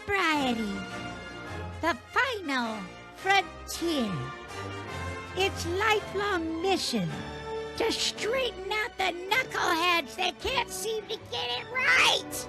sobriety. The final frontier. Its lifelong mission to straighten out the knuckleheads that can't seem to get it right.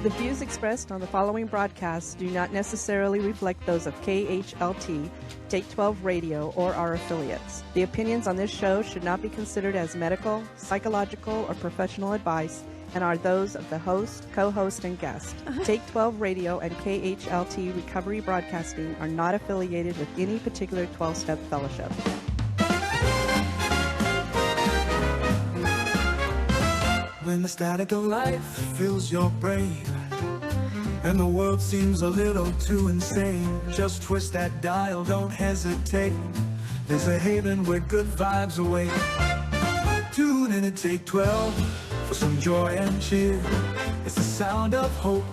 The views expressed on the following broadcasts do not necessarily reflect those of KHLT, Take 12 Radio, or our affiliates. The opinions on this show should not be considered as medical, psychological, or professional advice and are those of the host, co-host, and guest. Take 12 Radio and KHLT Recovery Broadcasting are not affiliated with any particular 12-step fellowship. When the static of life fills your brain and the world seems a little too insane, just twist that dial, don't hesitate. There's a haven where good vibes await. Tune in and Take 12 for some joy and cheer. It's the sound of hope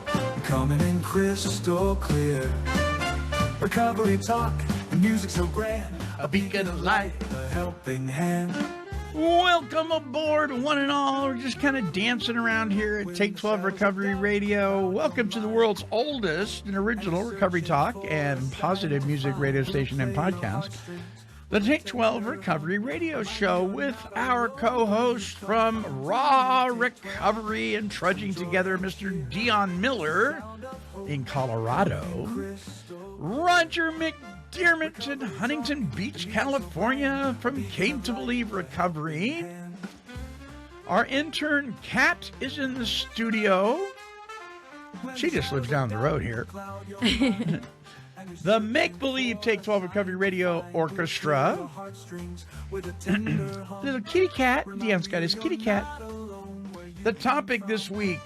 coming in crystal clear. Recovery talk, the music so grand, a beacon of light, a helping hand. Welcome aboard, one and all. We're just kind of dancing around here at Take 12 Recovery Radio. Welcome to the world's oldest and original recovery talk and positive music radio station and podcast, the Take 12 Recovery Radio Show, with our co-host from Raw Recovery and Trudging Together, Mr. Dion Miller in Colorado, Roger McDermott in Huntington Beach, California, from Came to Believe Recovery. Our intern, Kat, is in the studio. She just lives down the road here. The Make Believe Take 12 Recovery Radio Orchestra. Little kitty cat. Dion's got his kitty cat. The topic this week: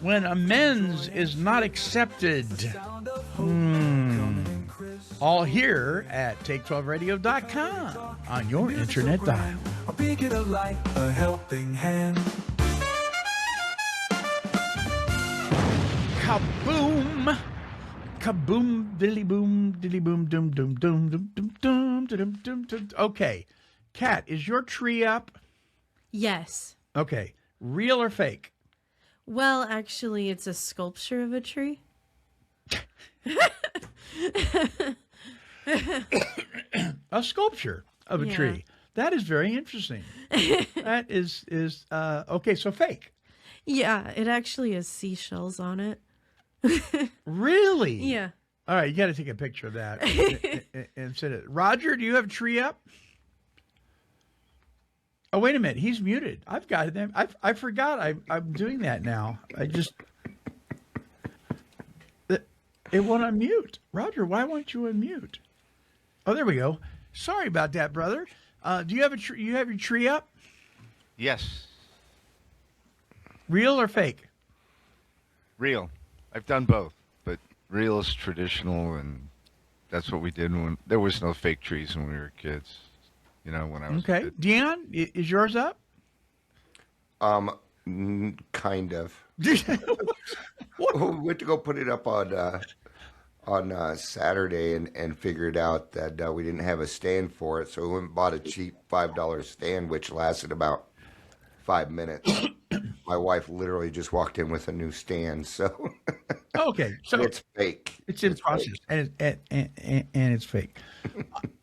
when amends is not accepted. All here at Take12Radio.com on your internet dial. A beacon of light, a helping hand. Kaboom! Kaboom, dilly boom, doom, doom, doom, doom, doom, doom, doom, doom, doom. Okay. Kat, is your tree up? Yes. Okay. Real or fake? Well, actually, it's a sculpture of a tree. A sculpture of a tree. That is very interesting. That is okay, so fake. Yeah, it actually has seashells on it. Really? Yeah. All right, you got to take a picture of that and send it. Roger, do you have a tree up? Oh, wait a minute. He's muted. I've got them. I forgot. I'm doing that now. It won't unmute. Roger, why won't you unmute? Oh, there we go. Sorry about that, brother. Do you have a tree? You have your tree up? Yes. Real or fake? Real. I've done both, but real is traditional, and that's what we did when there was no fake trees when we were kids. You know, when I was okay. Dion, is yours up? Kind of. We went to go put it up on Saturday and figured out that we didn't have a stand for it, so we went and bought a cheap $5 stand, which lasted about 5 minutes. My wife literally just walked in with a new stand, so okay, so it's fake. It's in process, and it's fake.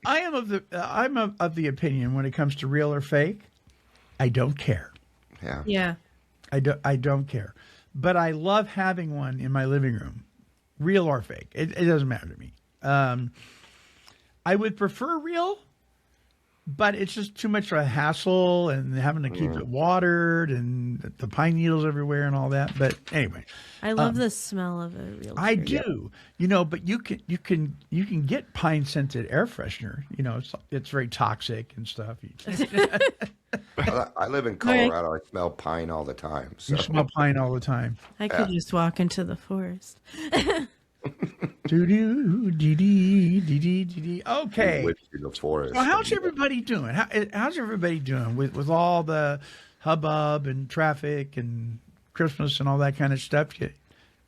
I'm of the opinion when it comes to real or fake, I don't care. Yeah. I don't care, but I love having one in my living room, real or fake. It doesn't matter to me. I would prefer real, but it's just too much of a hassle and having to keep it watered and the pine needles everywhere and all that. But anyway, I love the smell of a real tree. I do, but you can get pine scented air freshener. It's very toxic and stuff. I live in Colorado. I smell pine all the time. So. You smell pine all the time. I could just walk into the forest. Okay. Whipped through the forest. So how's everybody doing? How's everybody doing with all the hubbub and traffic and Christmas and all that kind of stuff?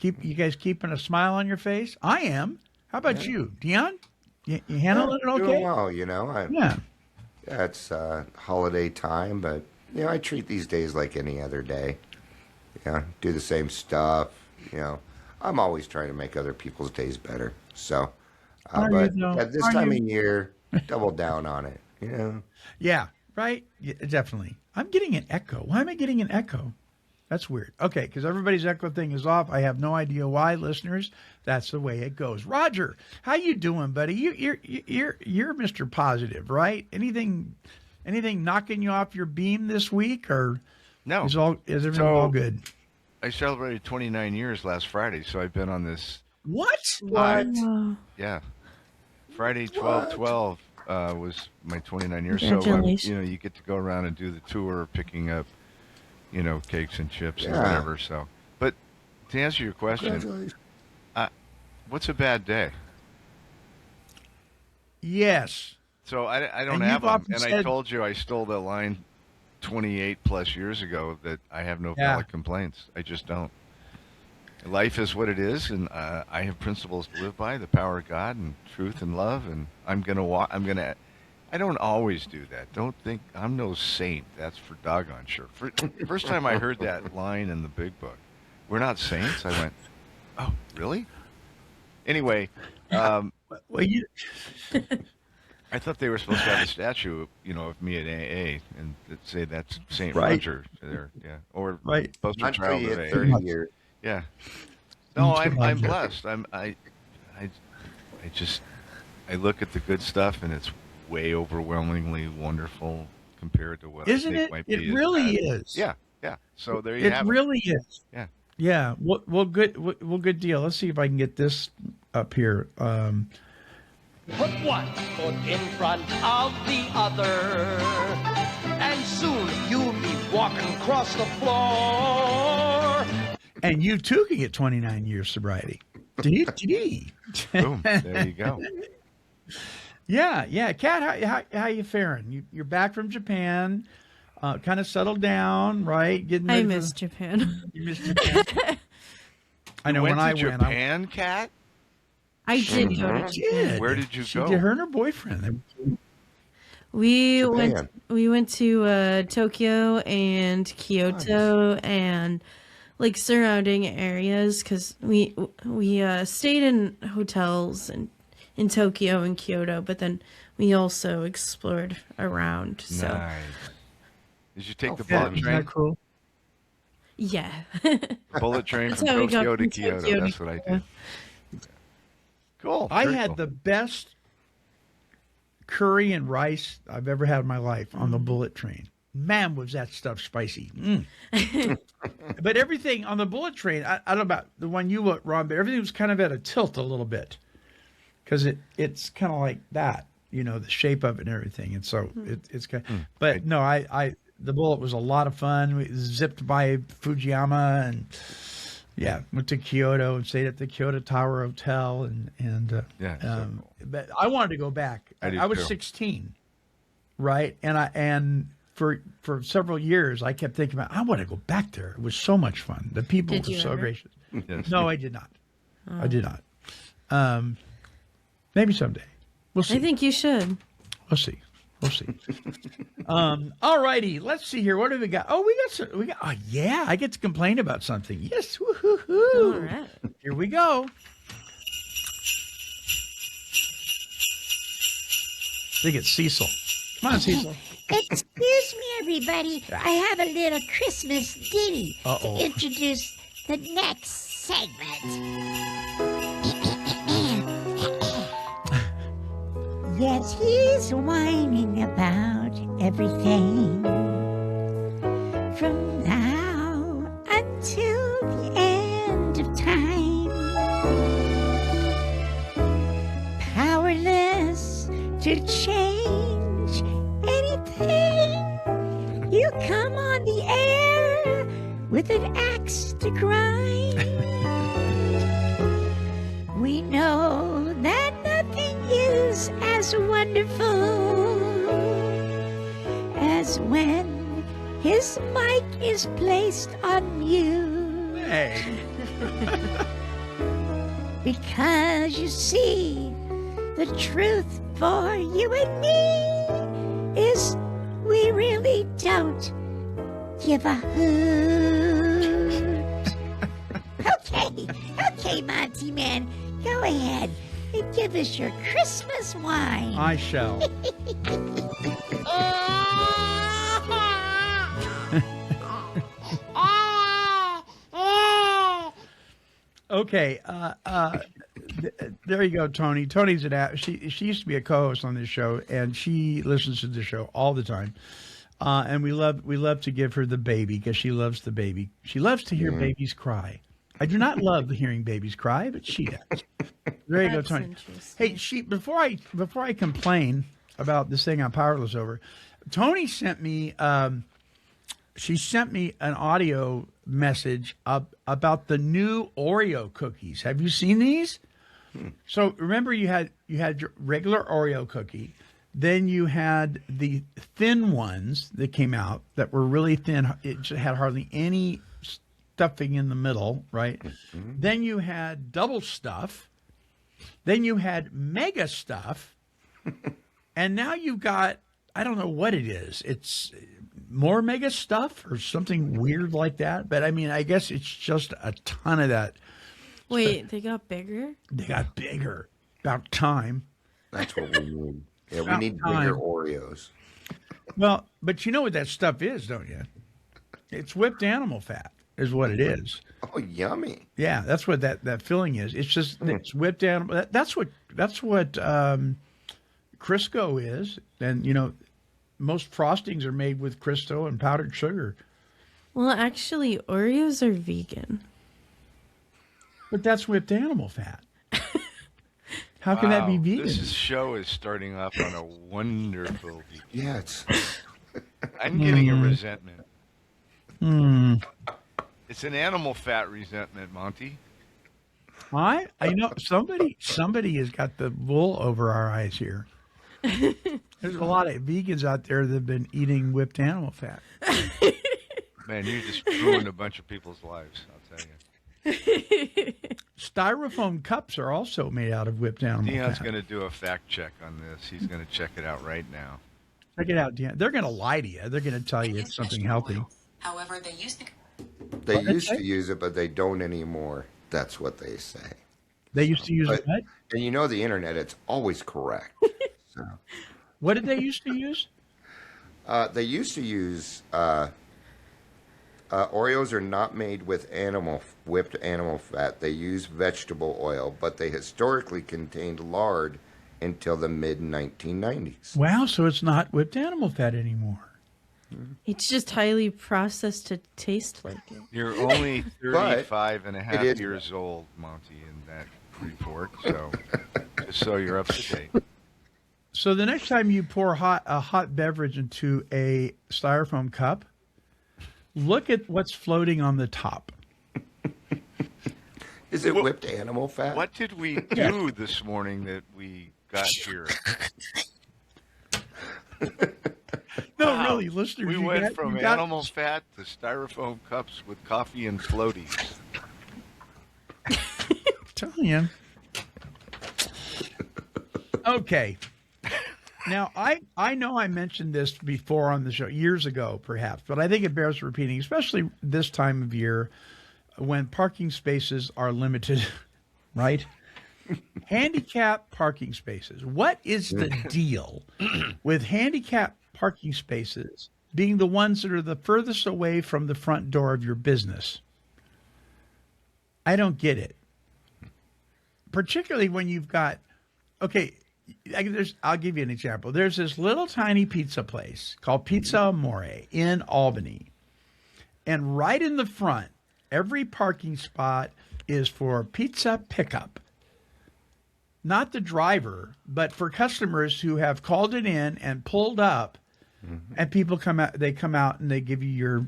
You guys keeping a smile on your face? I am. How about you, Dion? You handling it okay? Doing well, you know. Yeah. Yeah, it's holiday time, but I treat these days like any other day. Do the same stuff. I'm always trying to make other people's days better. So, but at this time of year, double down on it. Yeah. Right. Yeah, definitely. I'm getting an echo. Why am I getting an echo? That's weird. Okay, because everybody's echo thing is off. I have no idea why, listeners. That's the way it goes. Roger, how you doing, buddy? You're Mr. Positive, right? Anything knocking you off your beam this week, or No. is everything all good? I celebrated 29 years last Friday, so I've been on this. What? Yeah. Friday 12/12 was my 29 years. So Congratulations. you get to go around and do the tour, picking up cakes and chips and Yeah. whatever. So, but to answer your question, Congratulations. what's a bad day? Yes. So I don't And have you've them. often And I said- told you I stole the line 28 plus years ago that I have no Yeah. valid complaints. I just don't. Life is what it is, and I have principles to live by: the power of God and truth and love. And I'm gonna walk. I don't always do that. Don't think I'm no saint. That's for doggone sure. First time I heard that line in the Big Book, "We're not saints," I went, "Oh, really?" Anyway, Well, you. I thought they were supposed to have a statue, of me at AA, and that say that's Saint Right. Roger there, yeah, or Right. poster Not until child you of hit AA. 30 years. Yeah. No, Too I'm much. blessed. I look at the good stuff, and it's way overwhelmingly wonderful compared to what I Isn't think it? might be. It as really bad. is. Yeah, yeah. So there you It have really is. Yeah. Yeah. Well, good. Well, good deal. Let's see if I can get this up here. Put one foot in front of the other, and soon you'll be walking across the floor. And you too can get 29 years sobriety. Dee. Boom. There you go. Yeah. Kat, how you faring? You're back from Japan, kind of settled down, right? Getting I ready miss Japan. You missed Japan. I know Went when I to went. Japan, Kat? I did go to She Japan. did. Where did you She go? did. Her and her boyfriend. We Japan. went to Tokyo and Kyoto and like surrounding areas because we stayed in hotels in Tokyo and Kyoto, but then we also explored around. So Nice. Did you take the Yeah, bullet isn't train? that cool? yeah. Bullet train That's from how we got Tokyo to from Kyoto. Tokyo to That's what I did. Cool. I Very had cool. the best curry and rice I've ever had in my life on the bullet train. Man, was that stuff spicy. But everything on the bullet train, I don't know about the one you went, Ron, but everything was kind of at a tilt a little bit because it's kind of like that, the shape of it and everything. And so it's kind of, but no, the bullet was a lot of fun. We zipped by Fujiyama and went to Kyoto and stayed at the Kyoto Tower Hotel and Yeah, so cool. but I wanted to go back. I did was too. 16, right? And for several years I kept thinking about I want to go back there. It was so much fun. The people Did were you so ever? gracious. Yes. No, I did not. I did not. Maybe someday. We'll see. I think you should. We'll see. All righty. Let's see here. What do we got? Oh, we got. Oh, yeah. I get to complain about something. Yes. Woo-hoo-hoo. All right. Here we go. I think it's Cecil. Come on, Cecil. Excuse me, everybody. I have a little Christmas ditty Uh-oh. to introduce the next segment. Yes, he's whining about everything from now until the end of time. Powerless to change anything. You come on the air with an axe to grind. We we know that nothing is as wonderful as when his mic is placed on mute. Hey. Because you see, the truth for you and me is we really don't give a hoot. Okay, Monty Man, go ahead and give us your Christmas wine. I shall. Okay, there you go, Tony. Tony's she used to be a co-host on this show, and she listens to the show all the time. And we love to give her the baby because she loves the baby. She loves to hear babies cry. I do not love hearing babies cry, but she does. There you go, Tony. Hey, before I complain about this thing I'm powerless over, Tony sent me she sent me an audio message about the new Oreo cookies. Have you seen these? So remember, you had your regular Oreo cookie, then you had the thin ones that came out that were really thin. It had hardly any stuffing in the middle, right? Mm-hmm. Then you had double stuff. Then you had mega stuff, and now you've got, I don't know what it is. It's more mega stuff or something weird like that. But I mean, I guess it's just a ton of that. Wait, they got bigger? They got bigger. About time. That's what we need. Yeah, we need bigger Oreos. Well, but you know what that stuff is, don't you? It's whipped animal fat is what it is. Oh, yummy. Yeah, that's what that filling is. It's just it's whipped animal. That's what Crisco is. And, you know, most frostings are made with Crisco and powdered sugar. Well, actually, Oreos are vegan. But that's whipped animal fat. How can that be vegan? This show is starting off on a wonderful beat. Yeah, it's... I'm getting a resentment. It's an animal fat resentment, Monty. I know somebody has got the wool over our eyes here. There's a lot of vegans out there that have been eating whipped animal fat. Man, you just ruined a bunch of people's lives, I'll tell you. Styrofoam cups are also made out of whipped animal Dion's fat. going to do a fact check on this. He's going to check it out right now. Check it out, Dion. They're going to lie to you. They're going to tell you it's something healthy. However, they used to use it, but they don't anymore. That's what they say. They used to use what? And you know the internet, it's always correct. So. What did they used to use? They used to use... Oreos are not made with whipped animal fat. They use vegetable oil, but they historically contained lard until the mid-1990s. Wow, so it's not whipped animal fat anymore. It's just highly processed to taste like it. You're only 35 and a half years old, Monty, in that report, so just so you're up to date. So the next time you pour a hot beverage into a styrofoam cup, look at what's floating on the top. Is it whipped animal fat? What did we do this morning that we got here? No, really, listeners. We went from animal fat to styrofoam cups with coffee and floaties. I'm telling you. Okay. Now, I know I mentioned this before on the show, years ago perhaps, but I think it bears repeating, especially this time of year when parking spaces are limited, right? Handicap parking spaces. What is the deal with handicap parking spaces being the ones that are the furthest away from the front door of your business? I don't get it. Particularly when you've got, okay, I'll give you an example. There's this little tiny pizza place called Pizza Amore in Albany. And right in the front, every parking spot is for pizza pickup. Not the driver, but for customers who have called it in and pulled up, and people come out, they come out and they give you your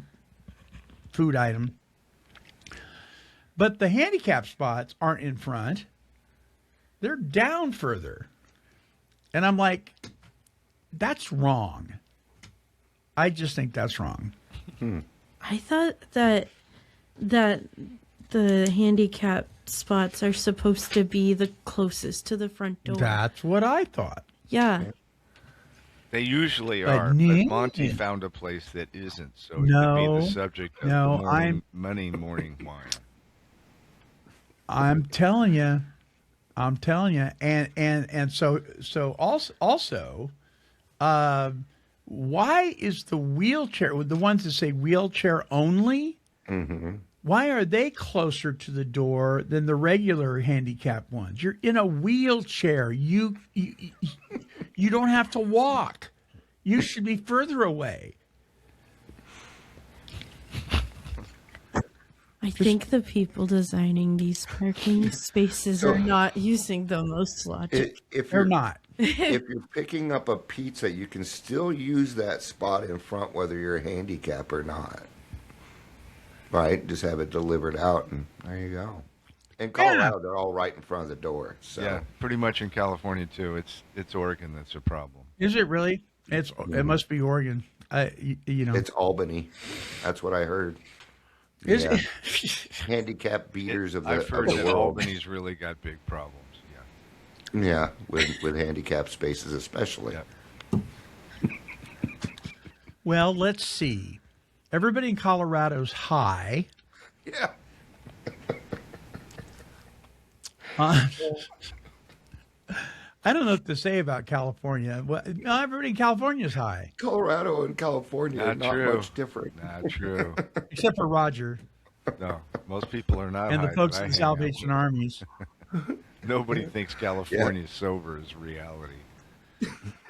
food item. But the handicap spots aren't in front. they're down further. And I'm like, that's wrong. I just think that's wrong. I thought that the handicap spots are supposed to be the closest to the front door. That's what I thought. Yeah. They usually But are, but nee. Monty found a place that isn't, so it No. could be the subject of No, the morning wine. I'm telling you, and so also, why is the wheelchair, the ones that say wheelchair only? Mm-hmm. Why are they closer to the door than the regular handicapped ones? You're in a wheelchair. You don't have to walk. You should be further away. I think the people designing these parking spaces are not using the most logic. If They're you're not. if you're picking up a pizza, you can still use that spot in front, whether you're a handicap or not. Right? Just have it delivered out, and there you go. In Colorado, they're all right in front of the door. So. Yeah, pretty much in California too. It's Oregon that's a problem. Is it really? It must be Oregon. It's Albany. That's what I heard. Is Yeah. it? Handicap beaters of the, I've of heard the that world. Albany's really got big problems. Yeah. Yeah, with handicap spaces especially. Yeah. Well, let's see. Everybody in Colorado's high. Yeah. I don't know what to say about California. Well, no, everybody in California is high, Colorado and California are Not not true. much different. Not true. except for Roger No, most people are not. and the high folks that I in the hang out Salvation with. Armies. Nobody thinks California sober is reality.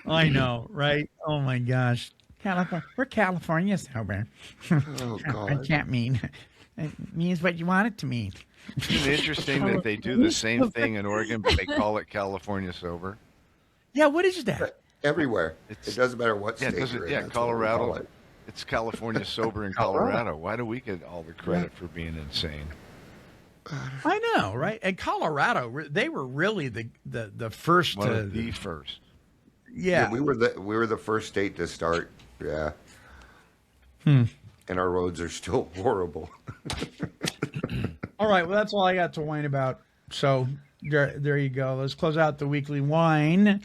I know, right? Oh my gosh, California. We're California sober. Oh I God. can't mean. It means what you want it to mean. Isn't it interesting that they do the same thing in Oregon, but they call it California sober? Yeah, what is that? Everywhere. It's- It doesn't matter what Yeah, state does you're it, in. yeah, that's what we call Colorado. it. It's California sober in Colorado. Why do we get all the credit for being insane? I know, right? And Colorado, they were really the first One to of the first. yeah. We were the first state to start. Yeah. And our roads are still horrible. All right, well, that's all I got to whine about. So there you go. Let's close out the weekly wine.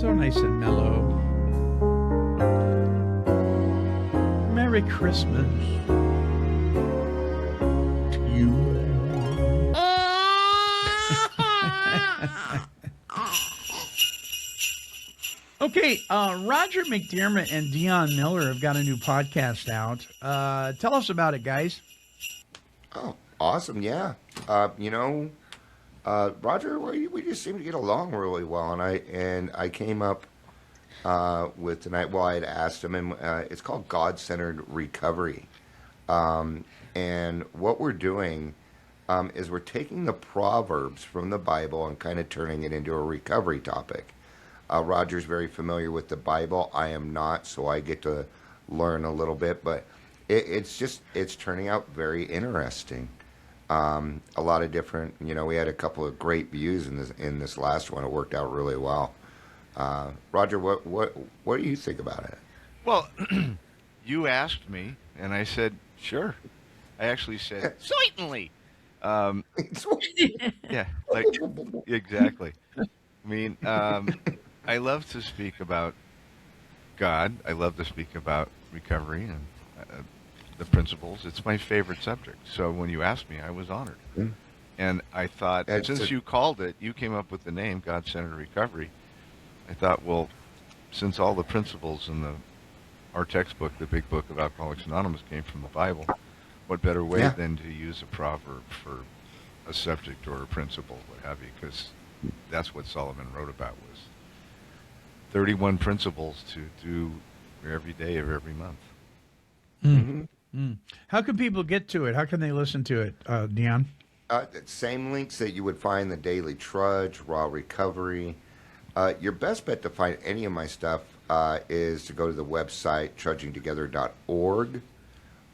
So nice and mellow. Merry Christmas to you. Okay, Roger McDermott and Dion Miller have got a new podcast out. Tell us about it, guys. Oh, awesome. Yeah. Roger, we just seem to get along really well. And I came up with tonight, well, I had asked him, and it's called God-Centered Recovery. And what we're doing is we're taking the Proverbs from the Bible and kind of turning it into a recovery topic. Roger's very familiar with the Bible. I am not, so I get to learn a little bit. But it's turning out very interesting. A lot of different, we had a couple of great views in this last one. It worked out really well. Roger, what do you think about it? Well, you asked me, and I said, sure. I actually said, certainly. Yeah, like, exactly. I mean, I love to speak about God. I love to speak about recovery and the principles. It's my favorite subject. So when you asked me, I was honored. And I thought, since you called it, you came up with the name God-Centered Recovery. I thought, well, since all the principles in our textbook, the big book of Alcoholics Anonymous, came from the Bible, what better way than to use a proverb for a subject or a principle, what have you, because that's what Solomon wrote about, was 31 principles to do every day of every month. How can people get to it? How can they listen to it, Dion? Same links that you would find the Daily Trudge, Raw Recovery. Your best bet to find any of my stuff is to go to the website trudgingtogether.org,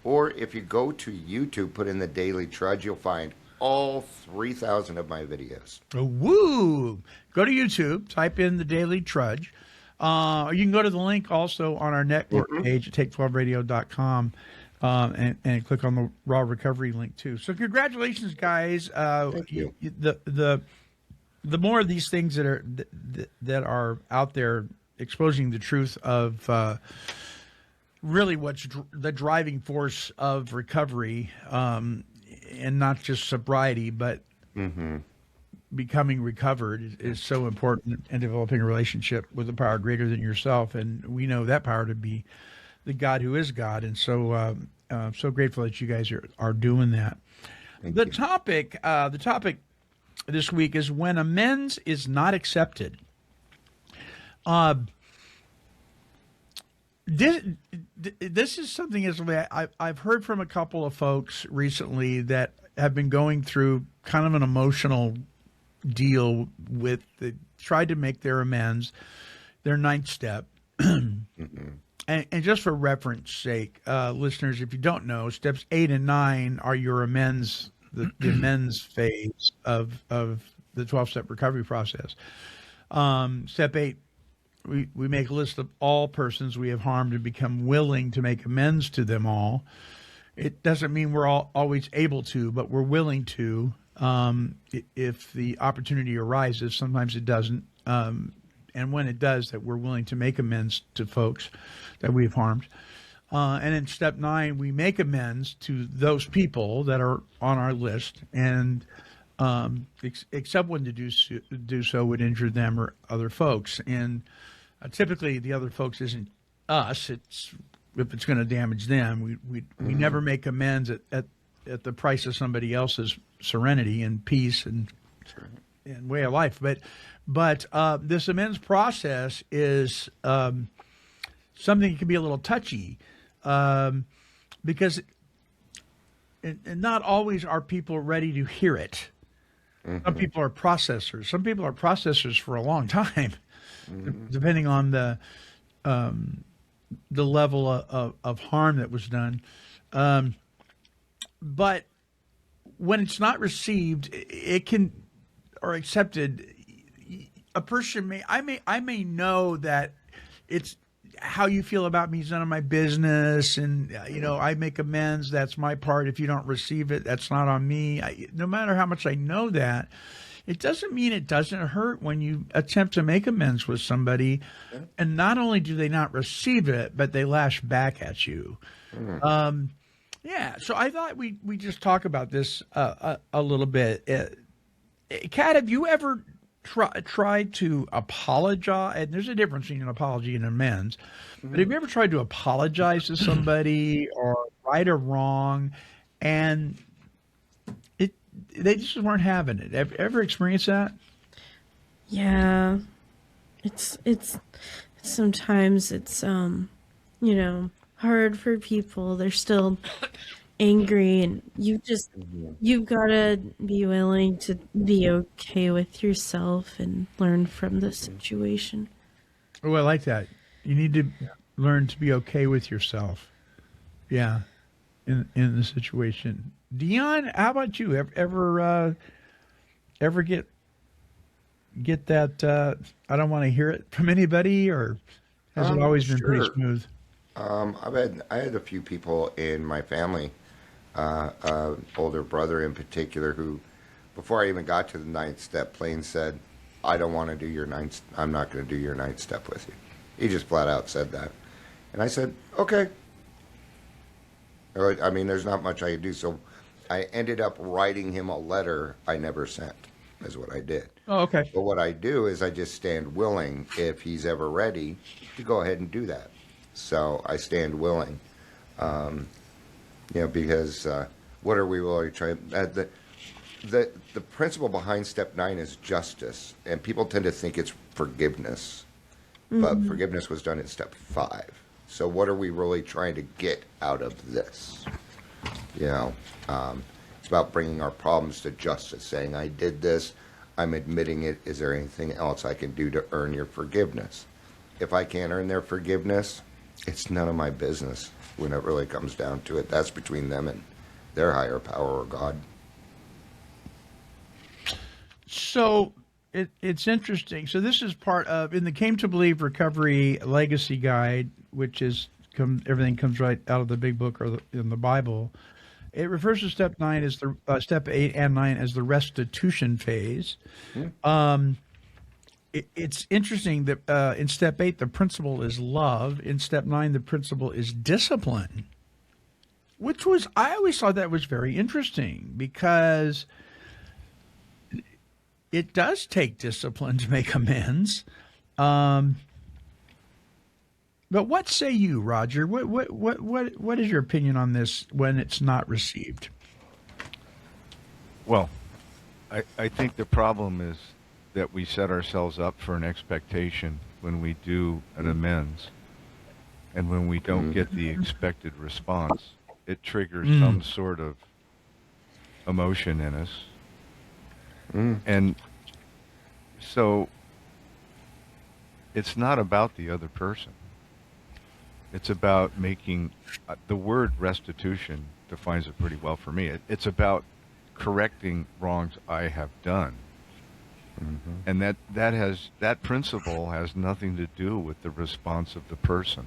Or if you go to YouTube, put in the Daily Trudge, you'll find all 3,000 of my videos. Oh, woo! Go to YouTube, type in the Daily Trudge. You can go to the link also on our network page at take12radio.com and click on the Raw Recovery link too. So congratulations, guys. Thank you. The more of these things that are out there exposing the truth of really what's the driving force of recovery, and not just sobriety, but becoming recovered is so important, and developing a relationship with a power greater than yourself. And we know that power to be the God who is God. And so, so grateful that you guys are doing that. The topic this week is when amends is not accepted. This is something I've heard from a couple of folks recently that have been going through kind of an emotional deal with tried to make their amends, their 9th step. And just for reference sake, listeners, if you don't know, steps 8 and 9 are your amends, the amends phase of the 12-step recovery process. Step 8, we make a list of all persons we have harmed and become willing to make amends to them all. It doesn't mean we're always able to, but we're willing to if the opportunity arises. Sometimes it doesn't. And when it does, that we're willing to make amends to folks that we've harmed. And in step 9, we make amends to those people that are on our list, and except when to do so would injure them or other folks. And typically the other folks isn't us. It's if it's going to damage them. We never make amends at the price of somebody else's serenity and peace and way of life. But this amends process is something that can be a little touchy, because and not always are people ready to hear it. Some people are processors. Some people are processors for a long time, depending on the level of harm that was done. But when it's not received, it can or accepted. A person I may know that it's how you feel about me is none of my business, and I make amends. That's my part. If you don't receive it, that's not on me. No matter how much I know that, it doesn't mean it doesn't hurt when you attempt to make amends with somebody, and not only do they not receive it, but they lash back at you. Yeah. So I thought we just talk about this a little bit. Kat, have you ever tried to apologize? And there's a difference between an apology and amends. But have you ever tried to apologize to somebody or right or wrong, and they just weren't having it? Ever experienced that? Yeah, it's sometimes it's hard for people. They're still angry, and you've got to be willing to be okay with yourself and learn from the situation. Oh, I like that. You need to learn to be okay with yourself. Yeah, in the situation. Dion, how about you? Ever get that? I don't want to hear it from anybody, or has it always been pretty smooth? I had a few people in my family, older brother in particular, who, before I even got to the 9th step, plain said, "I don't want to do your 9th. I'm not going to do your 9th step with you." He just flat out said that, and I said, "Okay." I mean, there's not much I could do, so I ended up writing him a letter I never sent. Is what I did. Oh, okay. But what I do is I just stand willing, if he's ever ready, to go ahead and do that. So I stand willing, because what are we really trying? The principle behind step 9 is justice, and people tend to think it's forgiveness, but forgiveness was done in step 5. So what are we really trying to get out of this? It's about bringing our problems to justice, saying, "I did this, I'm admitting it. Is there anything else I can do to earn your forgiveness?" If I can't earn their forgiveness, it's none of my business when it really comes down to it. That's between them and their higher power or God. So it's interesting. So this is part of in the Came to Believe Recovery Legacy Guide, which is everything comes right out of the big book or in the Bible. It refers to step 9 as the step 8 and 9 as the restitution phase. It's interesting that in step 8 the principle is love. In step 9 the principle is discipline, which was I always thought that was very interesting because it does take discipline to make amends. But what say you, Roger? What is your opinion on this when it's not received? Well, I think the problem is that we set ourselves up for an expectation when we do an amends. And when we don't get the expected response, it triggers some sort of emotion in us. And so it's not about the other person. It's about making the word restitution defines it pretty well for me. It's about correcting wrongs I have done. And that principle has nothing to do with the response of the person.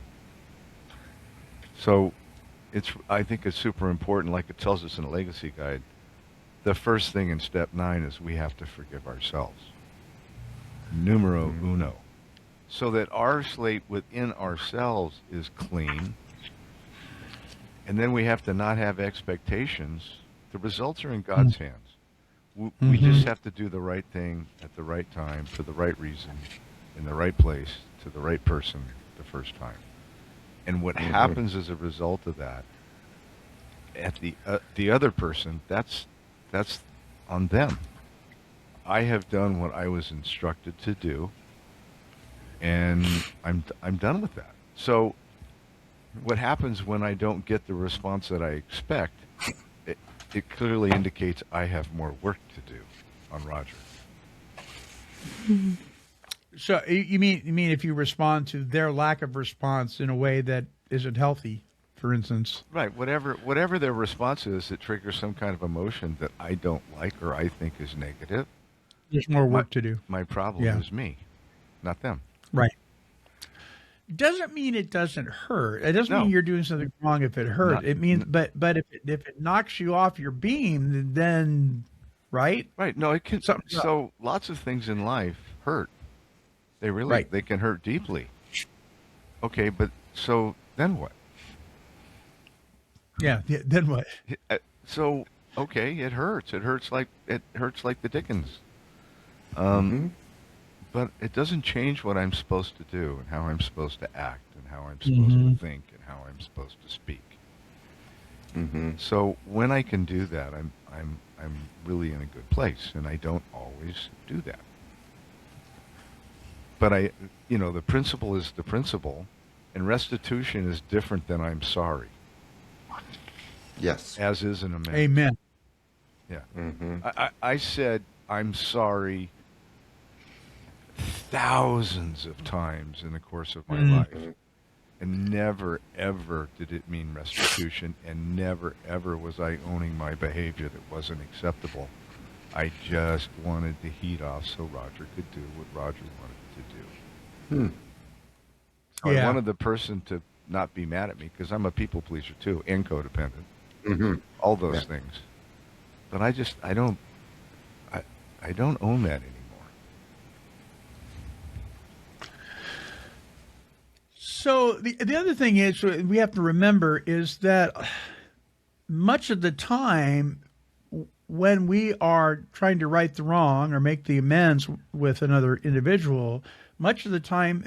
So I think it's super important, like it tells us in the Legacy Guide. The first thing in step 9 is we have to forgive ourselves. Numero uno. So that our slate within ourselves is clean. And then we have to not have expectations. The results are in God's hands. We just have to do the right thing at the right time, for the right reason, in the right place, to the right person the first time. And what happens as a result of that, at the other person, that's on them. I have done what I was instructed to do, and I'm done with that. So what happens when I don't get the response that I expect, it clearly indicates I have more work to do on Roger. So you mean if you respond to their lack of response in a way that isn't healthy, for instance? Right. Whatever their response is, it triggers some kind of emotion that I don't like or I think is negative. There's more work to do. My problem is me, not them. Right. Doesn't mean it doesn't hurt. It doesn't mean you're doing something wrong if it hurt. It means, but if it knocks you off your beam, then right? Right. No, it can. So lots of things in life hurt. They really they can hurt deeply. Okay, but so then what? Yeah. Then what? So okay, it hurts. It hurts like the dickens. But it doesn't change what I'm supposed to do and how I'm supposed to act and how I'm supposed to think and how I'm supposed to speak. So when I can do that, I'm really in a good place, and I don't always do that. But the principle is the principle, and restitution is different than I'm sorry. Yes. As is an amendment. Amen. Yeah. I said I'm sorry thousands of times in the course of my life, and never ever did it mean restitution, and never ever was I owning my behavior that wasn't acceptable. I just wanted the heat off so Roger could do what Roger wanted to do. So I wanted the person to not be mad at me, because I'm a people pleaser too, and codependent. All those things. But I don't own that anymore. So the other thing is we have to remember is that much of the time when we are trying to right the wrong or make the amends with another individual, much of the time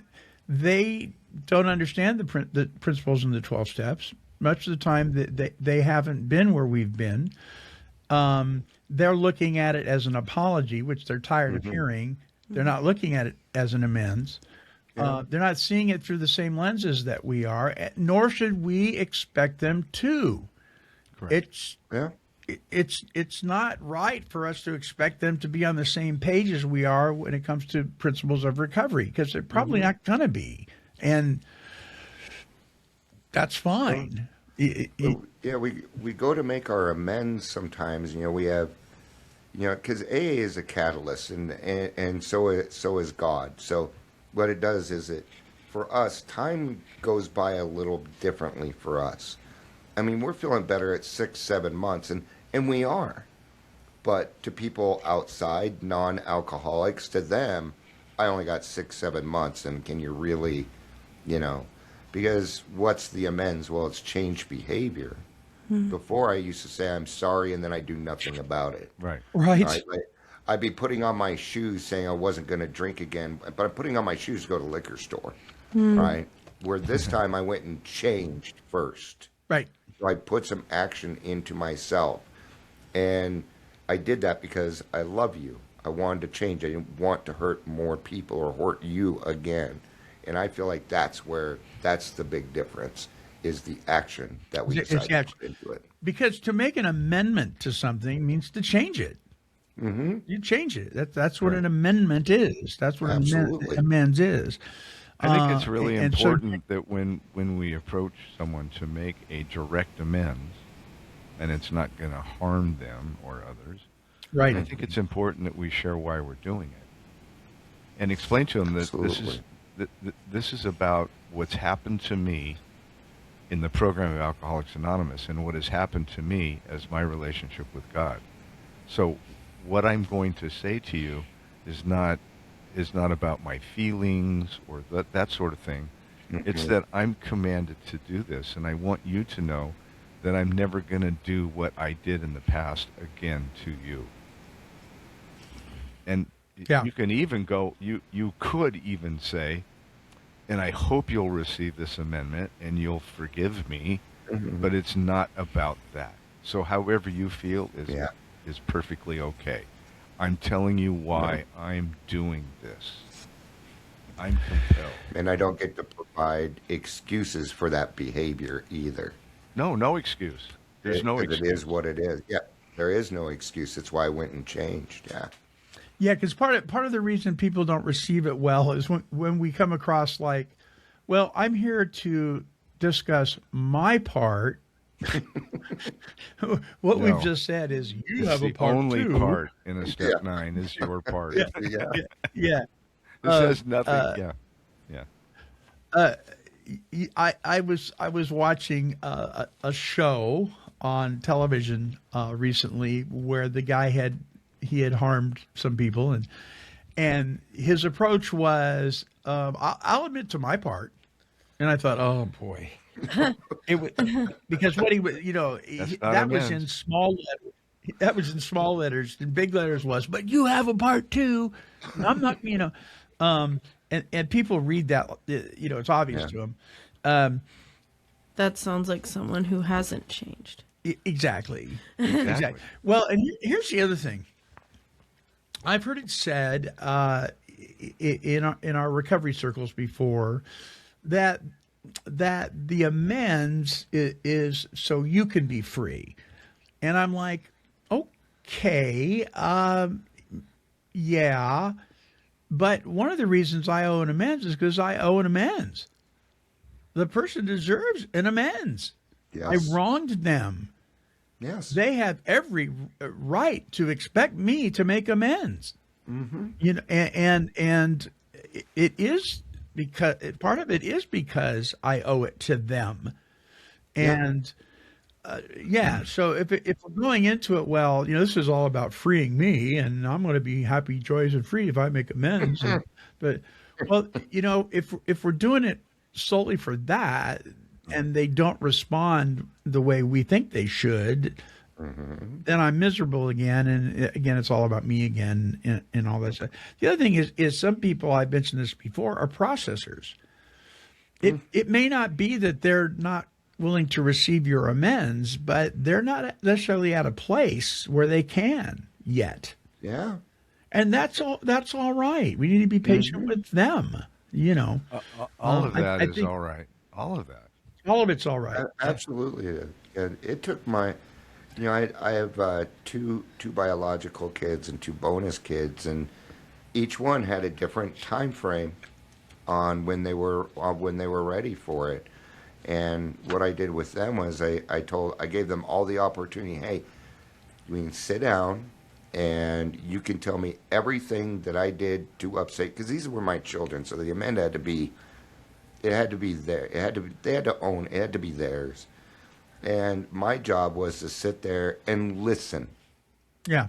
they don't understand the principles in the 12 steps. Much of the time they haven't been where we've been. They're looking at it as an apology, which they're tired of hearing. They're not looking at it as an amends. They're not seeing it through the same lenses that we are, nor should we expect them to. Correct. It's not right for us to expect them to be on the same page as we are when it comes to principles of recovery, because they're probably not going to be. And That's fine. Yeah, we go to make our amends sometimes. We have, because AA is a catalyst, and so is God. So what it does is for us, time goes by a little differently for us. I mean, we're feeling better at 6, 7 months, and we are. But to people outside, non-alcoholics, to them, I only got 6, 7 months, and can you really, because what's the amends? Well, it's changed behavior. Before I used to say I'm sorry, and then I do nothing about it. Right. Right. I'd be putting on my shoes saying I wasn't going to drink again, but I'm putting on my shoes to go to the liquor store, right? Where this time I went and changed first. Right. So I put some action into myself, and I did that because I love you. I wanted to change. I didn't want to hurt more people or hurt you again. And I feel like that's the big difference, is the action that we decide to put into it. Because to make an amendment to something means to change it. Mm-hmm. You change it. That's what an amendment is. That's what amends is. I think it's really and important that when we approach someone to make a direct amends, and it's not going to harm them or others, right. I think it's important that we share why we're doing it, and explain to them that this is about what's happened to me in the program of Alcoholics Anonymous and what has happened to me as my relationship with God. So what I'm going to say to you is not about my feelings or that sort of thing. Mm-hmm. It's that I'm commanded to do this, and I want you to know that I'm never going to do what I did in the past again to you. And you can even go, you could even say, and I hope you'll receive this amendment and you'll forgive me, but it's not about that. So however you feel is perfectly okay. I'm telling you why I'm doing this. I'm compelled. And I don't get to provide excuses for that behavior either. No excuse. There's no excuse. It is what it is. Yeah, there is no excuse. That's why I went and changed. Yeah. Yeah, because part of the reason people don't receive it well is when we come across like, well, I'm here to discuss my part. What we've just said is you have a part only too. Part in a step 9 is your part. Yeah. It says nothing. I was watching a show on television recently where the guy had harmed some people, and his approach was, I'll admit to my part. And I thought, oh boy, because what he was, that was in small letters. That was in small letters. In big letters was, but you have a part too. I'm not, and people read that, it's obvious to them. That sounds like someone who hasn't changed. Exactly. Well, and here's the other thing. I've heard it said in our recovery circles before that the amends is so you can be free, and I'm like, okay, yeah, but one of the reasons I owe an amends is because I owe an amends. The person deserves an amends. Yes. I wronged them. Yes. They have every right to expect me to make amends. Mm-hmm. And it is because part of it is because I owe it to them. And so if we're going into it, well, this is all about freeing me, and I'm going to be happy, joyous, and free if I make amends. But if we're doing it solely for that, and they don't respond the way we think they should, then I'm miserable again. And again, it's all about me again and all that stuff. The other thing is some people, I've mentioned this before, are processors. It may not be that they're not willing to receive your amends, but they're not necessarily at a place where they can yet. Yeah. And that's all right. We need to be patient with them, all of that is all right. All of that. All of it's all right. Absolutely. And it took my, I have two biological kids and 2 bonus kids, and each one had a different time frame on when they were ready for it. And what I did with them was I gave them all the opportunity. Hey, we can sit down, and you can tell me everything that I did to upset. Because these were my children, so the amend had to be. It had to be there. It had to. They had to own. It had to be theirs. And my job was to sit there and listen. Yeah.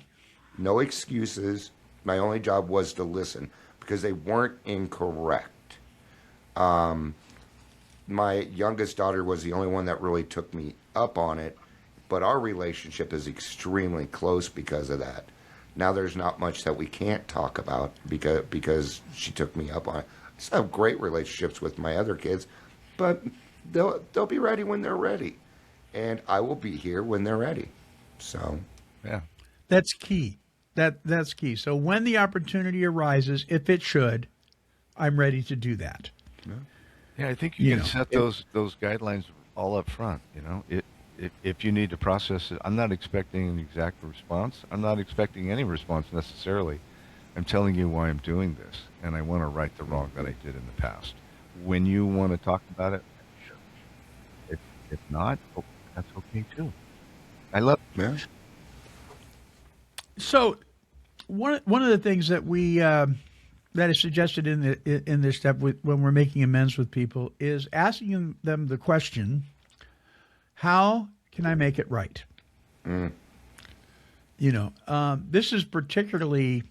No excuses. My only job was to listen because they weren't incorrect. My youngest daughter was the only one that really took me up on it, but our relationship is extremely close because of that. Now there's not much that we can't talk about because she took me up on it. I still have great relationships with my other kids, but they'll be ready when they're ready, and I will be here when they're ready. So, Yeah. That's key. That's key. So when the opportunity arises, if it should, I'm ready to do that. Yeah, I think You you can know, set those guidelines all up front. You know, if you need to process it, I'm not expecting an exact response. I'm not expecting any response necessarily. I'm telling you why I'm doing this, and I want to right the wrong that I did in the past. When you want to talk about it, sure. If not, that's okay too. I love. yeah. So one of the things that we that is suggested in this step when we're making amends with people is asking them the question, how can I make it right? You know, this is particularly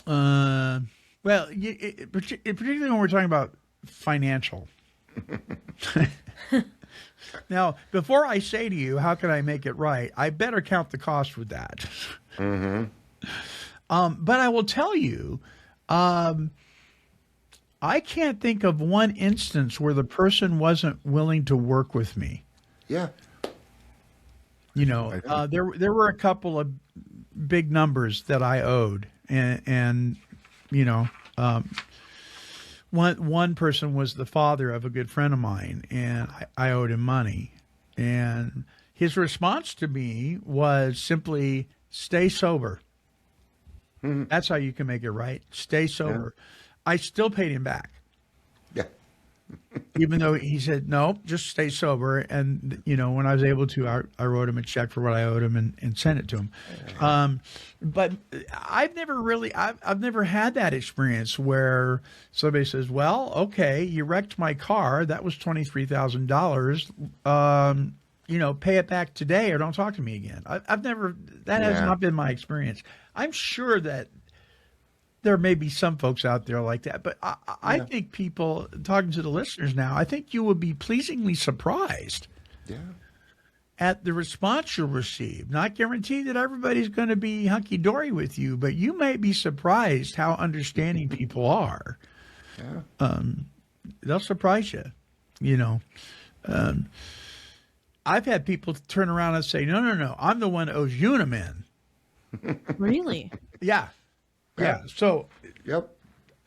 particularly when we're talking about financial. Now, before I say to you, how can I make it right? I better count the cost with that. But I will tell you, I can't think of one instance where the person wasn't willing to work with me. Yeah. You know, there were a couple of big numbers that I owed, and you know, one person was the father of a good friend of mine, and I owed him money, and his response to me was simply, "Stay sober." That's how you can make it right. Stay sober. Yeah. I still paid him back. Yeah. Even though he said, no, just stay sober. And, you know, when I was able to, I wrote him a check for what I owed him and sent it to him. But I've never had that experience where somebody says, well, okay, you wrecked my car. That was $23,000. You know, pay it back today or don't talk to me again. That has not been my experience. I'm sure that there may be some folks out there like that, but I think people, talking to the listeners now, I think you would be pleasingly surprised at the response you'll receive. Not guaranteed that everybody's going to be hunky-dory with you, but you may be surprised how understanding people are. Yeah. They'll surprise you, you know. I've had people turn around and say, no, I'm the one that owes you an amend. Really? Yeah. So Yep.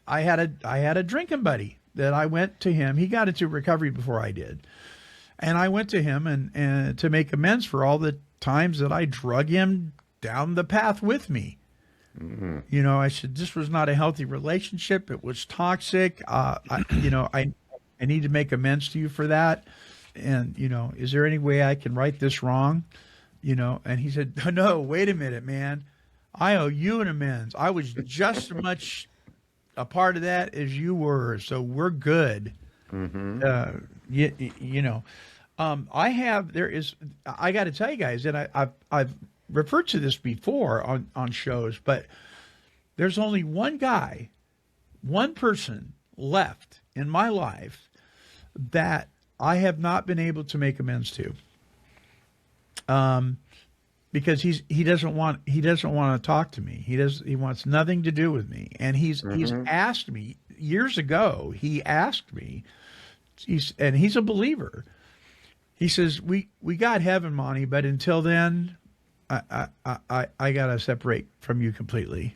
I had a drinking buddy that I went to him. He got into recovery before I did. And I went to him and to make amends for all the times that I drug him down the path with me. You know, I said, this was not a healthy relationship. It was toxic. I need to make amends to you for that. And, you know, is there any way I can right this wrong? You know, and he said, no, wait a minute, man. I owe you an amends. I was just as much a part of that as you were. So we're good. You know, I got to tell you guys, and I've referred to this before on shows, but there's only one person left in my life that I have not been able to make amends to. Because he doesn't want to talk to me. He wants nothing to do with me. And he's asked me years ago. He asked me, he's a believer. He says, we got heaven, Monty, but until then, I gotta separate from you completely.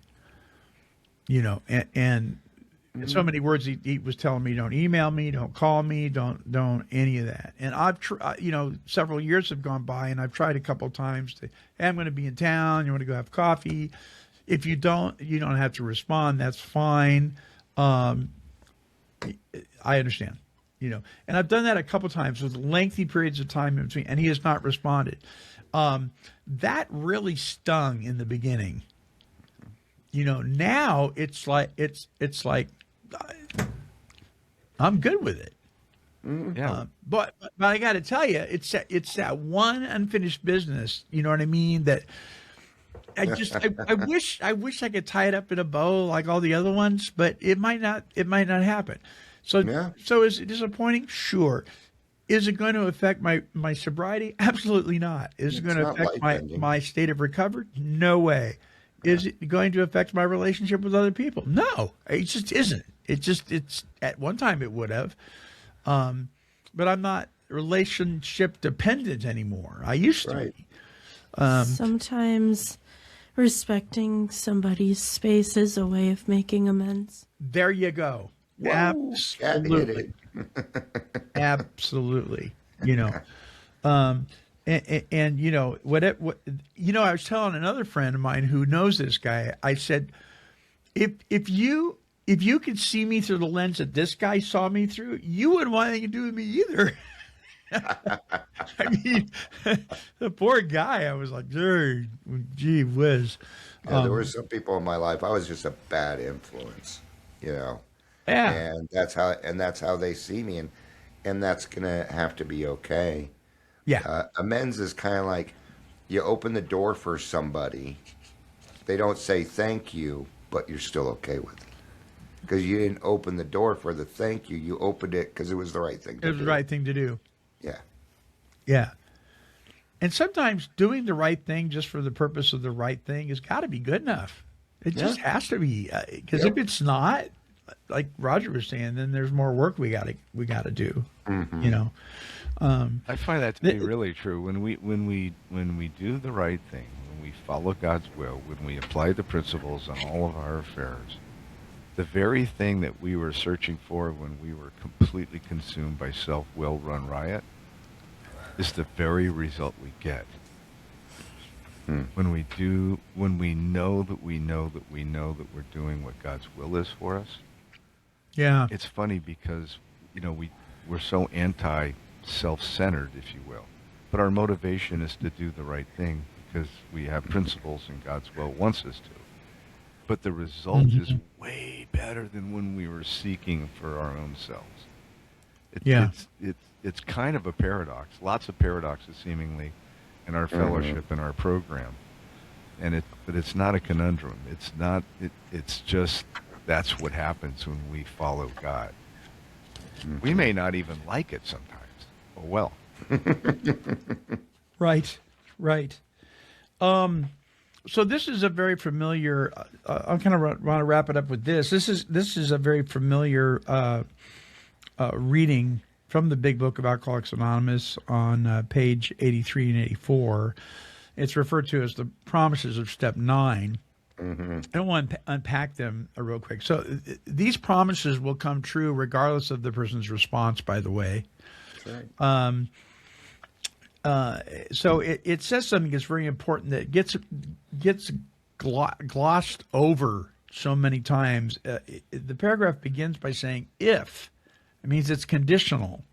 You know, and in so many words, he was telling me, don't email me, don't call me, don't any of that. And I've several years have gone by, and I've tried a couple of times to, hey, I'm going to be in town. You want to go have coffee? If you don't have to respond. That's fine. I understand. And I've done that a couple times with lengthy periods of time in between, and he has not responded. That really stung in the beginning. Now it's like I'm good with it. Yeah. But I got to tell you, it's that one unfinished business. You know what I mean? That I wish I could tie it up in a bow like all the other ones, but it might not happen. So is it disappointing? Sure. Is it going to affect my sobriety? Absolutely not. Is it going to affect my state of recovery? No way. Is it going to affect my relationship with other people? No, it just isn't. It's at one time it would have, but I'm not relationship dependent anymore. I used to be. Sometimes respecting somebody's space is a way of making amends. There you go. Whoa, absolutely. Absolutely. And I was telling another friend of mine who knows this guy, I said, if you could see me through the lens that this guy saw me through, you wouldn't want anything to do with me either. I mean, the poor guy, I was like, gee whiz. Yeah, there were some people in my life, I was just a bad influence, Yeah. and that's how they see me, and that's gonna have to be okay. Yeah. Amends is kind of like you open the door for somebody, they don't say thank you, but you're still okay with it because you didn't open the door for the thank you. You opened it because it was the right thing to do. It was the right thing to do. Yeah. Yeah. And sometimes doing the right thing just for the purpose of the right thing has got to be good enough. It just has to be, because if it's not, like Roger was saying, then there's more work we got to do. I find that to be really true. When we do the right thing, when we follow God's will, when we apply the principles on all of our affairs, the very thing that we were searching for when we were completely consumed by self-will run riot is the very result we get. When we know that we're doing what God's will is for us. Yeah. It's funny because, we're so anti-self-centered, if you will. But our motivation is to do the right thing because we have principles and God's will wants us to. But the result is way better than when we were seeking for our own selves. It's kind of a paradox. Lots of paradoxes, seemingly, in our fellowship and our program. But it's not a conundrum. It's just that's what happens when we follow God. We may not even like it sometimes. Oh well. Right. So this is a very familiar. I kind of want to wrap it up with this. This is a very familiar reading from the Big Book of Alcoholics Anonymous on page 83 and 84. It's referred to as the promises of Step 9. I don't want to unpack them real quick. So these promises will come true regardless of the person's response, by the way. That's right. So it says something that's very important that gets glossed over so many times. The paragraph begins by saying, if. It means it's conditional.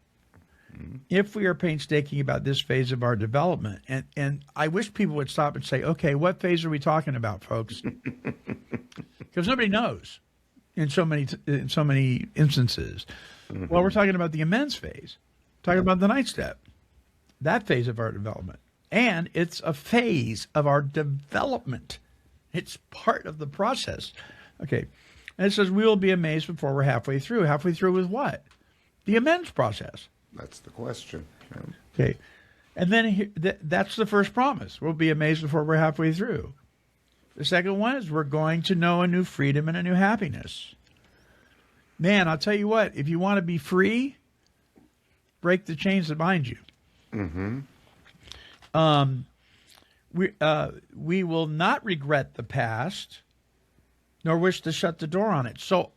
If we are painstaking about this phase of our development, and I wish people would stop and say, okay, what phase are we talking about, folks? Because nobody knows in so many instances. Well, we're talking about the amends phase, talking about the ninth step, that phase of our development. And it's a phase of our development. It's part of the process. Okay. And it says we will be amazed before we're halfway through. Halfway through with what? The amends process. That's the question. Okay. And then that's the first promise. We'll be amazed before we're halfway through. The second one is we're going to know a new freedom and a new happiness. Man, I'll tell you what, if you want to be free, break the chains that bind you. We will not regret the past, nor wish to shut the door on it. So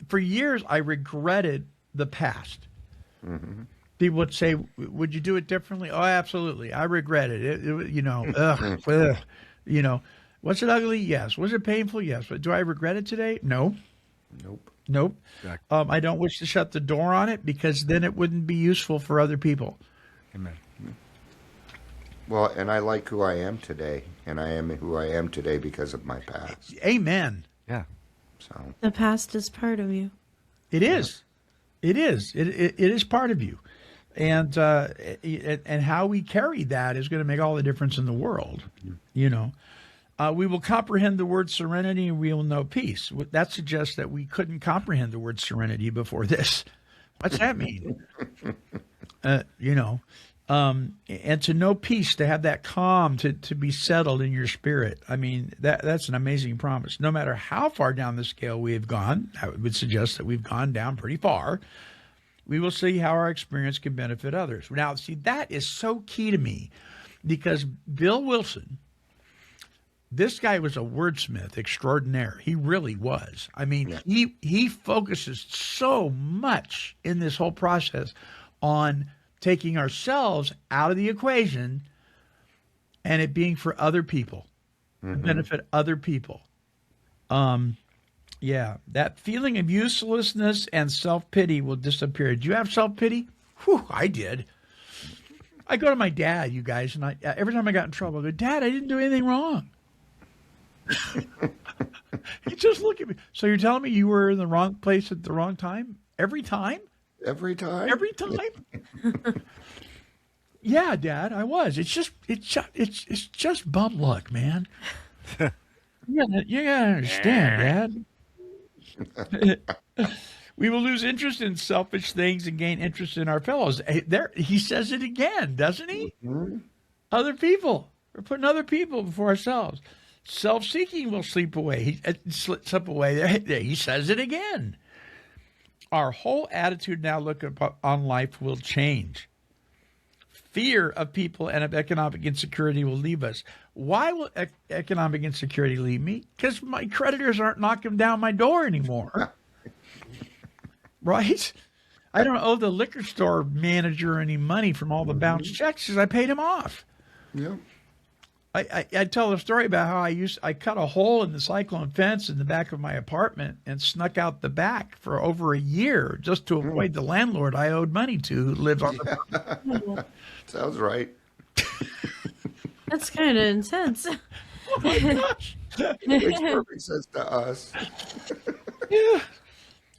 for years, I regretted the past. People would say, would you do it differently? Oh, absolutely. I regret it. Was it ugly? Yes. Was it painful? Yes. But do I regret it today? No. Nope. Nope. Exactly. I don't wish to shut the door on it because then it wouldn't be useful for other people. Amen. Well, and I like who I am today, and I am who I am today because of my past. Amen. Yeah. So The past is part of you. It is. It is. It is part of you. And how we carry that is going to make all the difference in the world. You know, we will comprehend the word serenity and we will know peace. That suggests that we couldn't comprehend the word serenity before this. What's that mean? You know, and to know peace, to have that calm, to be settled in your spirit. I mean, that's an amazing promise. No matter how far down the scale we have gone, I would suggest that we've gone down pretty far. We will see how our experience can benefit others. Now, see, that is so key to me because Bill Wilson, this guy was a wordsmith extraordinaire. He really was. I mean, he focuses so much in this whole process on taking ourselves out of the equation and it being for other people, to benefit other people. Yeah, that feeling of uselessness and self-pity will disappear. Do you have self-pity? Whew, I did. I go to my dad, you guys, and every time I got in trouble, I go, Dad, I didn't do anything wrong. He just looked at me. So you're telling me you were in the wrong place at the wrong time? Every time? every time. Every time? Yeah, Dad, I was. It's just bum luck, man. You gotta understand, Dad. We will lose interest in selfish things and gain interest in our fellows. There, he says it again, doesn't he? Mm-hmm. Other people. We're putting other people before ourselves. Self-seeking will slip away. He says it again. Our whole attitude now look on life will change. Fear of people and of economic insecurity will leave us. Why will economic insecurity leave me? Because my creditors aren't knocking down my door anymore. Right? I don't owe the liquor store manager any money from all the bounced checks because I paid him off. Yeah. I tell a story about how I cut a hole in the cyclone fence in the back of my apartment and snuck out the back for over a year just to avoid the landlord I owed money to who lives on the Sounds right. That's kind of intense. Oh my gosh. Makes perfect sense to us. Yeah.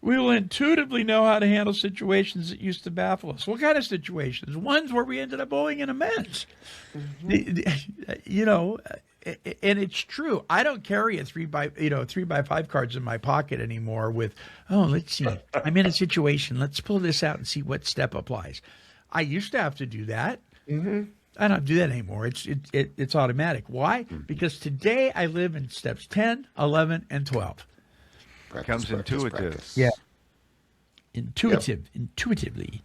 We will intuitively know how to handle situations that used to baffle us. What kind of situations? Ones where we ended up owing an amends. You know, and it's true. I don't carry a 3x5 cards in my pocket anymore with, let's see, I'm in a situation. Let's pull this out and see what step applies. I used to have to do that. Mm-hmm. I don't do that anymore. It's automatic. Why? Because today I live in steps 10, 11, and 12. Becomes intuitive. Yeah. Intuitively.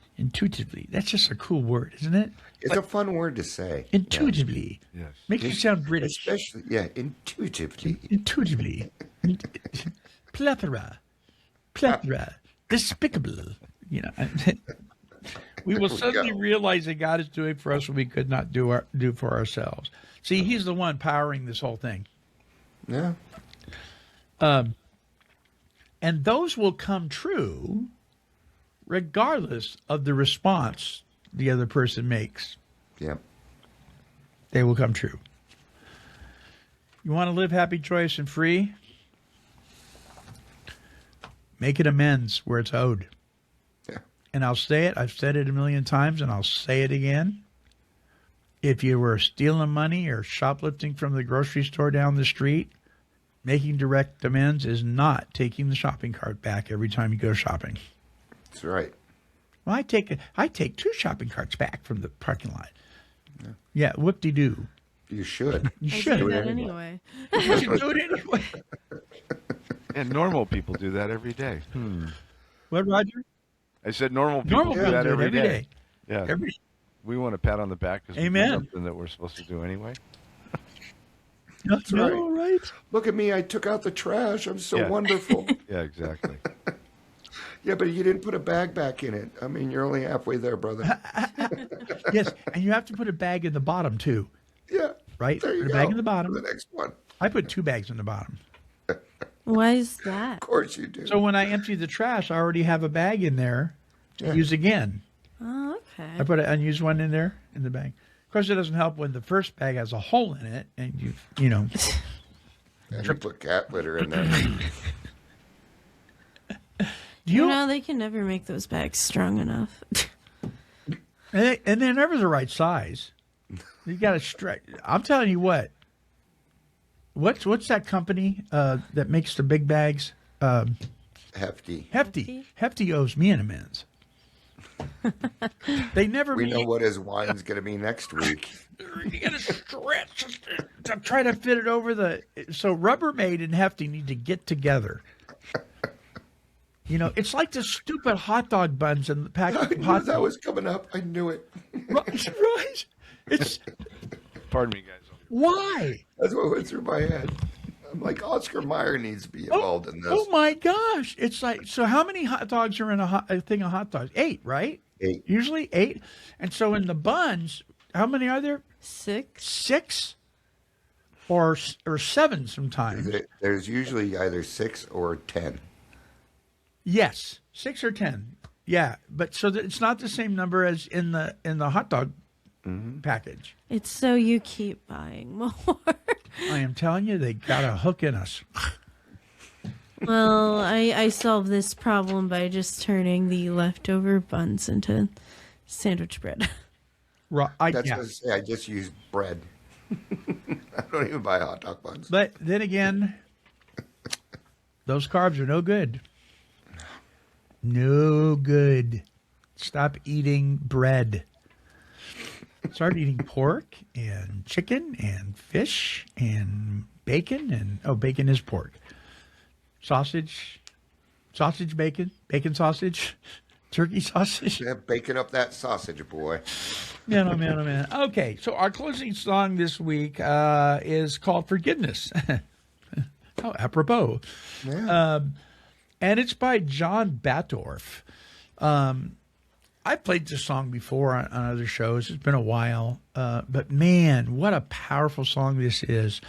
That's just a cool word, isn't it? It's a fun word to say. Intuitively. Yes. Makes you sound British. Especially, intuitively. Intuitively. Plethora. Despicable. You know. We will suddenly realize that God is doing for us what we could not do for ourselves. See, he's the one powering this whole thing. Yeah. And those will come true regardless of the response the other person makes. Yeah. They will come true. You want to live happy, joyous, and free? Make it amends where it's owed. Yeah. And I'll say it. I've said it a million times, and I'll say it again. If you were stealing money or shoplifting from the grocery store down the street, making direct amends is not taking the shopping cart back every time you go shopping. That's right. Well, I take 2 shopping carts back from the parking lot. Yeah, whoop-de-doo. You should. You I should. do that anyway. You should do it anyway. And normal people do that every day. What, Roger? I said normal people do that every day. Yeah. We want a pat on the back because we do something that we're supposed to do anyway. That's right. All right. Look at me. I took out the trash. I'm so wonderful. Yeah, exactly. Yeah, but you didn't put a bag back in it. I mean, you're only halfway there, brother. Yes, and you have to put a bag in the bottom, too. Yeah. Right? There you Put a go. bag in the bottom. For the next one. I put 2 bags in the bottom. Why is that? Of course you do. So when I empty the trash, I already have a bag in there to use again. Oh, I okay. put an unused one in there in the bag. Of course, it doesn't help when the first bag has a hole in it, and you know. And you put cat litter in there. You know, they can never make those bags strong enough. And they're never the right size. You got to stretch. I'm telling you what. What's that company that makes the big bags? Hefty. Hefty owes me an amends. They never. We know what his wine's going to be next week. You got to stretch to try to fit it over the. So Rubbermaid and Hefty need to get together. You know, it's like the stupid hot dog buns in the package. I knew that was coming up. I knew it. Right. It's. Pardon me, guys. Why? That's what went through my head. I'm like, Oscar Mayer needs to be involved in this. Oh my gosh! It's like, so how many hot dogs are in a thing of hot dogs? 8, right? 8. Usually 8. And so in the buns, how many are there? 6. 6 or 7 sometimes. There's usually either 6 or 10. Yes, 6 or 10. Yeah, but so that it's not the same number as in the hot dog package. It's so you keep buying more. I am telling you, they got a hook in us. Well, I solved this problem by just turning the leftover buns into sandwich bread. Right, That's what I say. I just use bread. I don't even buy hot dog buns. But then again, those carbs are no good. No good. Stop eating bread. Start eating pork and chicken and fish and bacon bacon is pork. Sausage, bacon, sausage, turkey sausage. Yeah, baking up that sausage, boy. Man, oh man, oh man. Okay, so our closing song this week is called Forgiveness. How apropos. Yeah. And it's by John Batdorf. I've played this song before on other shows. It's been a while. But man, what a powerful song this is.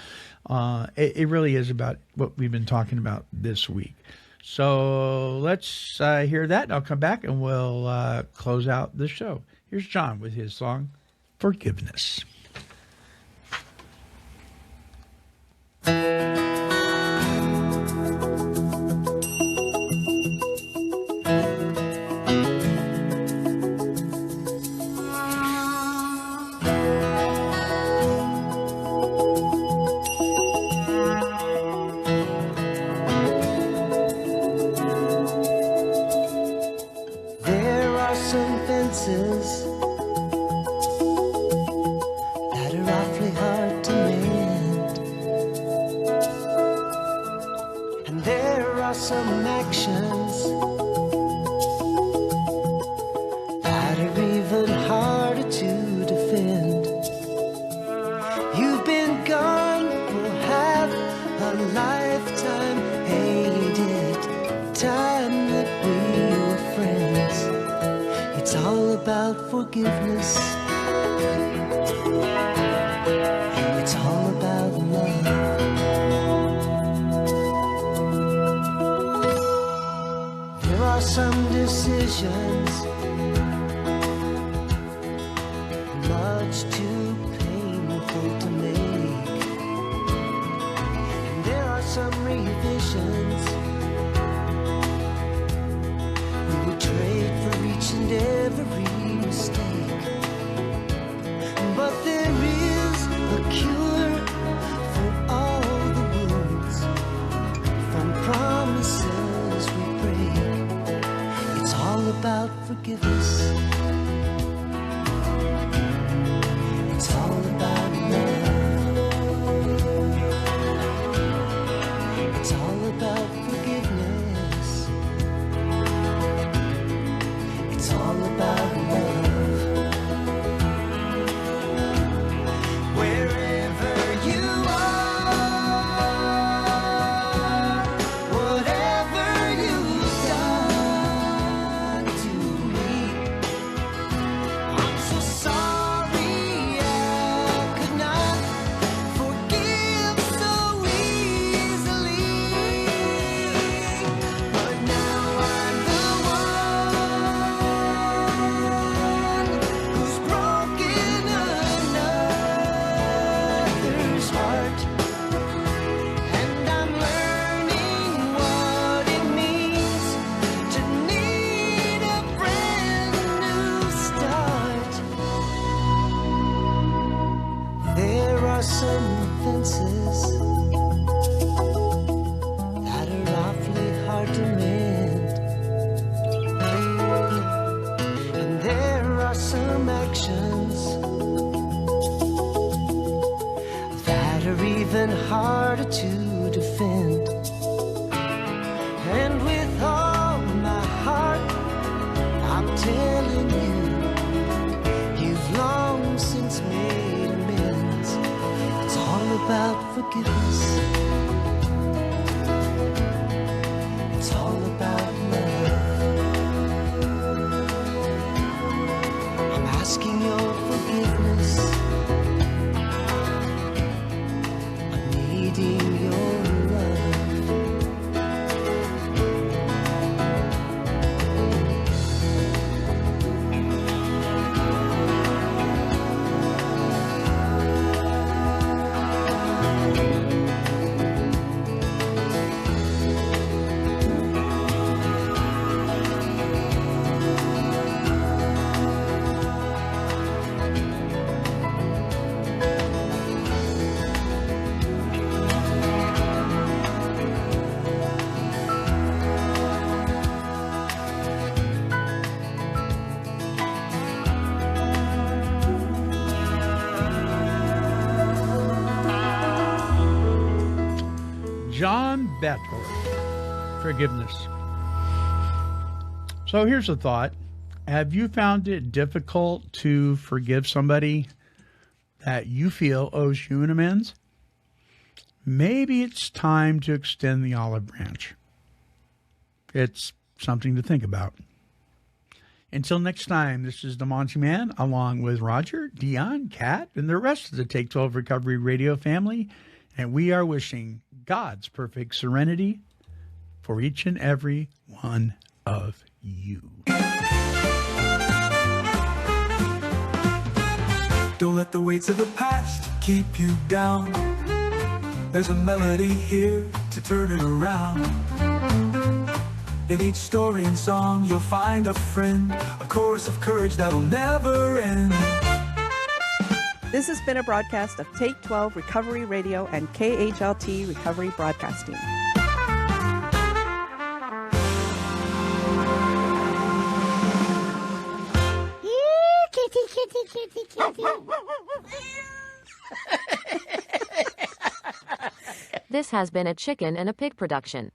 It really is about what we've been talking about this week. So let's hear that, and I'll come back and we'll close out the show. Here's John with his song, Forgiveness. There are some fences that are awfully hard to mend, and there are some actions that are even harder to defend. You've been gone for half a lifetime, hated time that we were friends. It's all about forgiveness. It's all about love. There are some decisions much too painful to make, and there are some revisions we would trade for each and every mistake. But there is a cure for all the wounds from promises we break. It's all about forgiveness. It's all about love. It's all about forgiveness. It's all about love. Wherever you are, whatever you've done to me, defend. And with all my heart, I'm telling you, you've long since made amends. It's all about forgiveness. It's all about love. I'm asking your forgiveness. I'm needing your love. John Bettler, forgiveness. So here's a thought. Have you found it difficult to forgive somebody that you feel owes you an amends? Maybe it's time to extend the olive branch. It's something to think about. Until next time, this is the Monty Man, along with Roger, Dion, Kat, and the rest of the Take 12 Recovery Radio family, and we are wishing God's perfect serenity for each and every one of you. Don't let the weights of the past keep you down. There's a melody here to turn it around. In each story and song you'll find a friend, a chorus of courage that'll never end. This has been a broadcast of Take 12 Recovery Radio and KHLT Recovery Broadcasting. Kitty, kitty, kitty, kitty. This has been a Chicken and a Pig production.